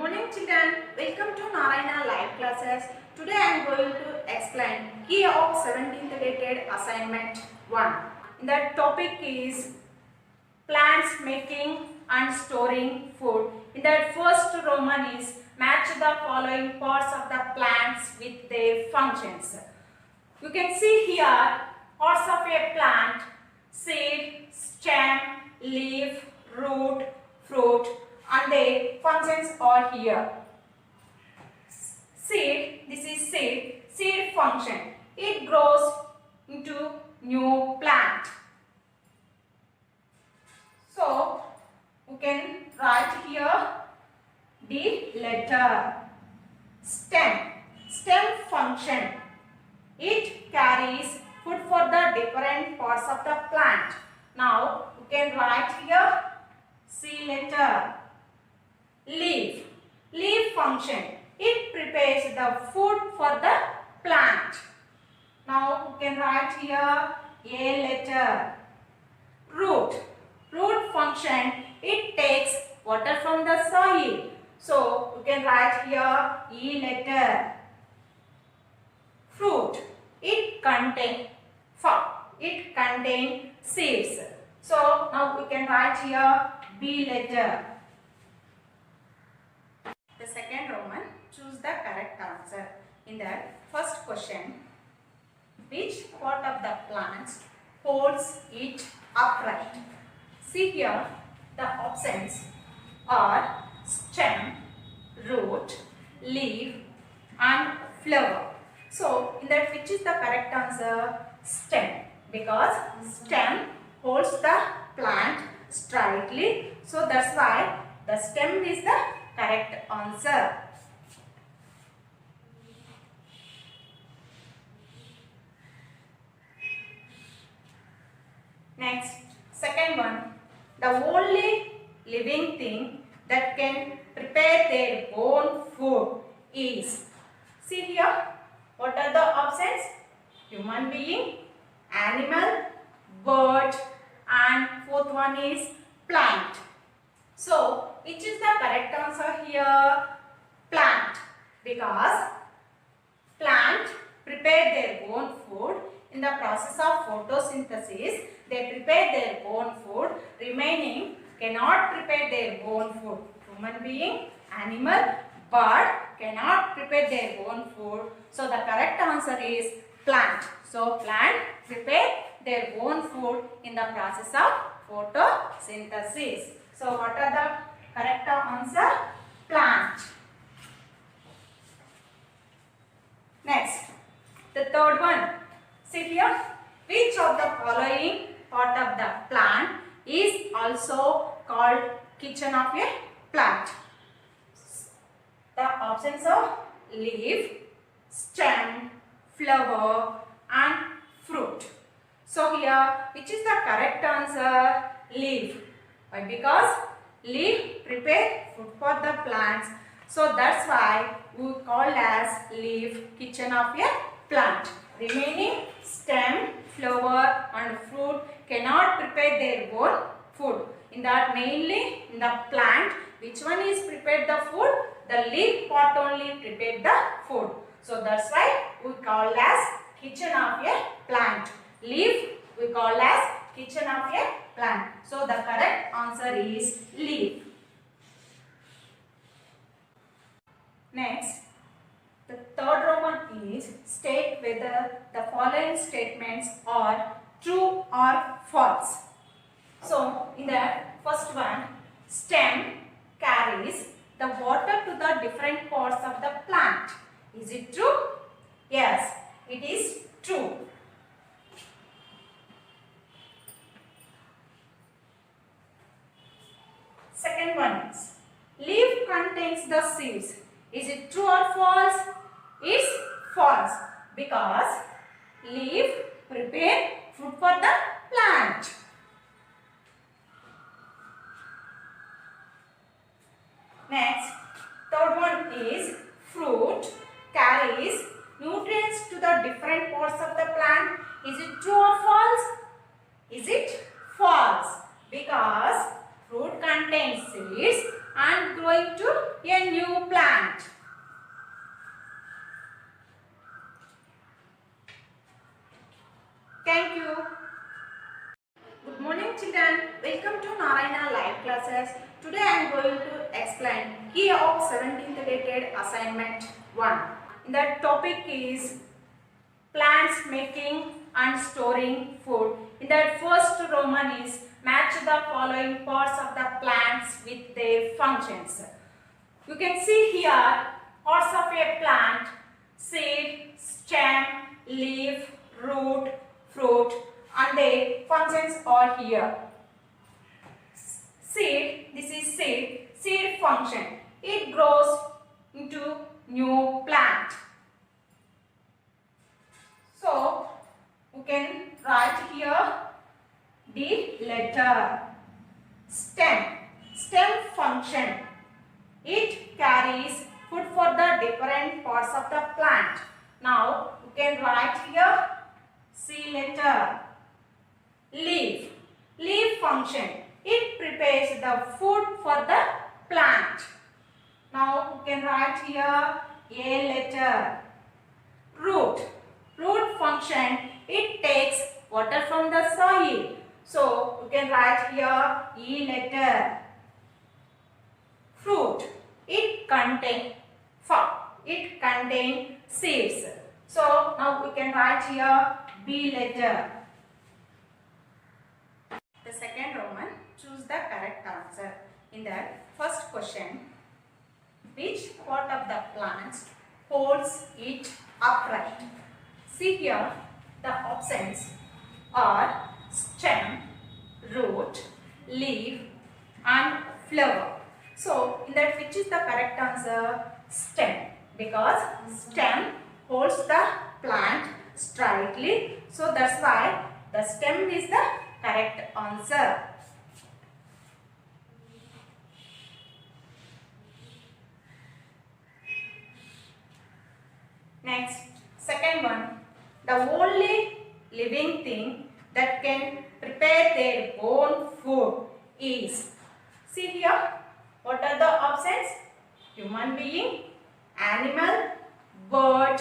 morning children, welcome to Narayana live classes. Today I am going to explain key of 17th dated assignment 1. The topic is plants making and storing food. In that first Roman is match the following parts of the plants with their functions. You can see here parts of a plant: seed, stem, leaf, root, fruit, and their functions are here. Seed, this is seed function. It grows into new plant. So, you can write here the letter. Stem function. It carries food for the different parts of the plant. Now, you can write here C letter. Leaf function. It prepares the food for the plant. Now, you can write here A letter. Root function. It takes water from the soil. So, you can write here E letter. Fruit. It contains seeds. So, now we can write here B letter. The second Roman, choose the correct answer. In that first question, which part of the plant holds it upright? See here, the options are stem, root, leaf and flower. So, in that which is the correct answer? Stem, because stem holds the plant straightly. So, that's why the stem is the correct answer. Next, second one. The only living thing that can prepare their own food is. See here, what are the options? Human being, animal, bird, and fourth one is plant. So, which is the correct answer here? Plant. Because plant prepare their own food. In the process of photosynthesis, they prepare their own food. Remaining cannot prepare their own food. Human being, animal, bird cannot prepare their own food. So, the correct answer is plant. So, plant prepare their own food in the process of photosynthesis. So, what are the correct answer? Plant. Next, the third one. See here, which of the following part of the plant is also called kitchen of a plant? The options are leaf, stem, flower and fruit. So here, which is the correct answer? Leaf. Why? Because leaf prepare food for the plants. So that's why we call as leaf kitchen of a plant. Remaining stem, flower and fruit cannot prepare their own food. In that mainly in the plant, which one is prepared the food? The leaf part only prepared the food. So that's why we call as kitchen of a plant. Leaf we call as kitchen of a plant. So the correct answer is leaf. Next, the third Roman is state whether the following statements are true or false. So, in the first one, stem carries the water to the different parts of the plant. Is it true? Yes, it is true. Second one is leaf contains the seeds. Is it true or false? It's false, because leaf prepare food for the plant. Next, third one is fruit carries nutrients to the different parts of the plant. Is it true or false? Is it false? Because fruit contains seeds and growing to a new plant. Thank you. Good morning children. Welcome to Narayana live classes. Today I am going to explain key of 17th dated assignment 1. The topic is plants making and storing food. In that first Roman is match the following parts of the plants with their functions. You can see here parts of a plant: seed, stem, leaf, root, fruit, and their functions are here. Seed, this is seed. Seed function. It grows into new plant. So, you can write here the letter. Stem. Stem function. It carries food for the different parts of the plant. Now, you can write here C letter. Leaf. Leaf function. It prepares the food for the plant. Now, you can write here A letter. Root. Root function, it takes water from the soil. So, you can write here E letter. Fruit, it contains seeds. So, now we can write here B letter. The second Roman, choose the correct answer. In the first question, which part of the plant holds it upright? See here, the options are stem, root, leaf and flower. So, in that which is the correct answer? Stem. Because stem holds the plant straightly. So, that's why the stem is the correct answer. Next, second one. The only living thing that can prepare their own food is, see here, what are the options? Human being, animal, bird,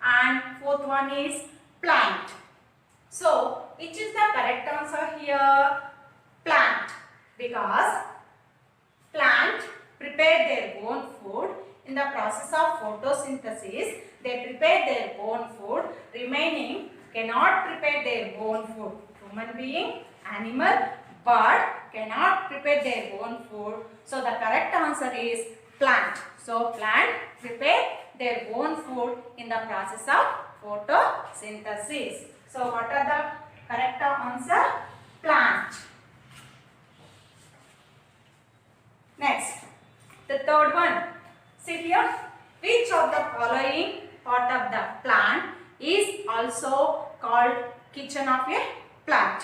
and fourth one is plant. So, which is the correct answer here? Plant. Because plant prepare their own food in the process of photosynthesis. They prepare their own food. Remaining cannot prepare their own food. Human being, animal, bird cannot prepare their own food. So, the correct answer is plant. So, plant prepare their own food in the process of photosynthesis. So, what are the correct answer? Plant. Next, the third one. See here, which of the following part of the plant is also called kitchen of a plant?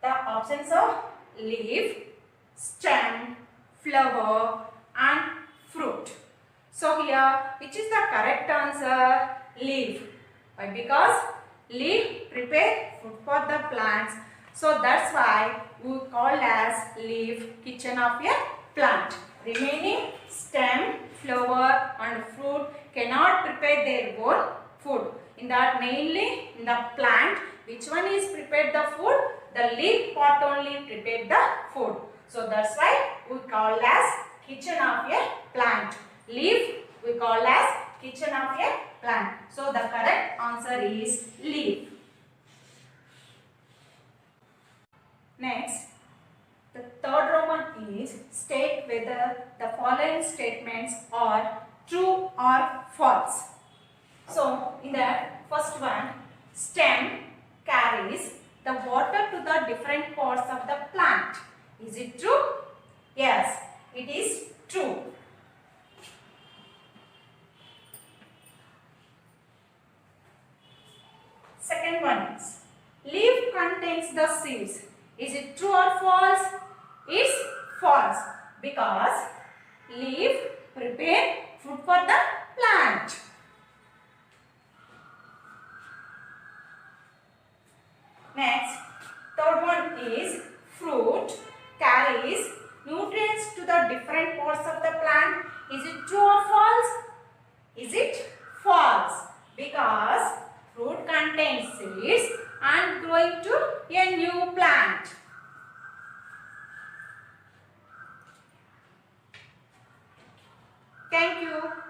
The options are leaf, stem, flower and fruit. So here, which is the correct answer? Leaf. Why? Because leaf prepare food for the plants. So that's why we call as leaf kitchen of a plant. Remaining stem, flower and fruit cannot prepare their own food. In that mainly in the plant, which one is prepared the food? The leaf part only prepared the food. So that's why we call as kitchen of a plant. Leaf we call as kitchen of a plant. So the correct answer is leaf. Next, the third Roman is state whether the following statements are true or false. So, in the first one, stem carries the water to the different parts of the plant. Is it true? Yes, it is true. Second one is, leaf contains the seeds. Is it true or false? It's false because leaf prepare food for the plant. Next, third one is fruit carries nutrients to the different parts of the plant. Is it true or false? Is it false? Because fruit contains seeds and growing to a new plant. Thank you.